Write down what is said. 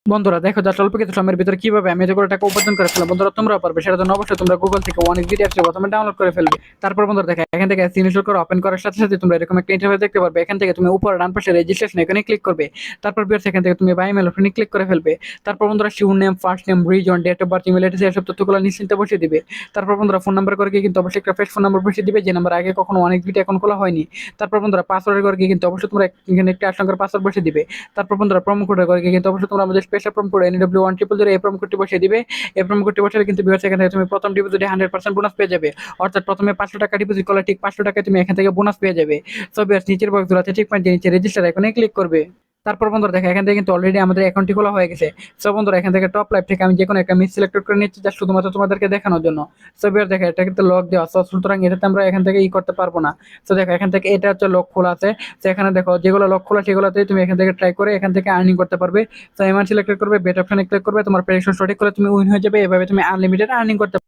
বন্ধুরা দেখো যা অল্প কিছু সময়ের ভিতরে কিভাবে আমি এত করে টাকা উপার্জন করে ফেললাম। বন্ধুরা তোমরাও পারবে, সেটার জন্য অবশ্যই তোমরা গুগল থেকে অনেক ভিডিও অ্যাপস প্রথমে ডাউনলোড করে ফেলবে। তারপর বন্ধুরা দেখো এখান থেকে ইনস্টল করে ওপেন করার সাথে সাথে তোমরা এরকম একটা ইন্টারফেস দেখতে পারবে। এখান থেকে তুমি উপরে ডান পাশে রেজিস্ট্রেশন এখানে ক্লিক করবে। তারপর বিয়ার্স এখান থেকে তুমি বাই মেল অপশনে ক্লিক করে ফেলবে। তারপর বন্ধুরা surname, first name, reason, date of birth, email address এসব তথ্যগুলো নিশ্চিন্তে বসিয়ে দিবে। তারপর বন্ধুরা ফোন নাম্বার করে গিয়ে কিন্তু অবশ্যই একটা ফ্রেশ ফোন নাম্বার বসিয়ে দিবে, যে নাম্বার আগে কখনো অনেক ভিডিও এখন খোলা হয়নি। তারপর বন্ধুরা পাসওয়ার্ডের করে গিয়ে কিন্তু অবশ্যই তোমরা এখানে একটা 8 সংখ্যার পাসওয়ার্ড বসিয়ে দিবে। তারপর বন্ধুরা প্রোমো কোডের করে গিয়ে কিন্তু অবশ্যই তোমরা আমাদের স্পেশাল প্রোমো কোড NW1000 এই প্রোমো কোডটি বসিয়ে দিবে। এই প্রোমো কোডটি বসালে কিন্তু ভিউয়ার্স এখান থেকে তুমি প্রথম ডিপোজিটে 100% বোনাস পেয়ে যাবে। অর্থাৎ প্রথমে 500 টাকা ডিপোজিট করলে ঠিক 500 টাকায় তুমি এখান থেকে বোনাস পেয়ে যাবে। সো ভিউয়ার্স নিচের বক্সগুলোতে ঠিক পয়েন্টে নিচে রেজিস্টার আইকনে ক্লিক করবে। তারপর বন্ধুরা দেখো এখান থেকে কিন্তু অলরেডি আমাদের অ্যাকাউন্টটি খোলা হয়ে গেছে। সো বন্ধুরা এখান থেকে টপ লাইফ থেকে আমি যেকোনো একটা মিস সিলেক্ট করে নিচ্ছি জাস্ট শুধুমাত্র তোমাদেরকে দেখানোর জন্য। সো ভিউয়ার্স দেখো এটা কিন্তু লক দেওয়া, সো সুতরাং এটাতে আমরা এখান থেকে করতে পারবো না। সো দেখো এখান থেকে এটা হচ্ছে লক খোলা আছে। তো এখানে দেখো যেগুলো লক খোলা সেগুলোতে তুমি এখান থেকে ট্রাই করে এখান থেকে আর্নিং করতে পারবে। তো এমআর সিলেক্ট করবে, বেট অপশনে ক্লিক করবে, তোমার প্রেডিকশন সঠিক করে তুমি উইন হয়ে যাবে। এভাবে তুমি আনলিমিটেড আর্নিং করতে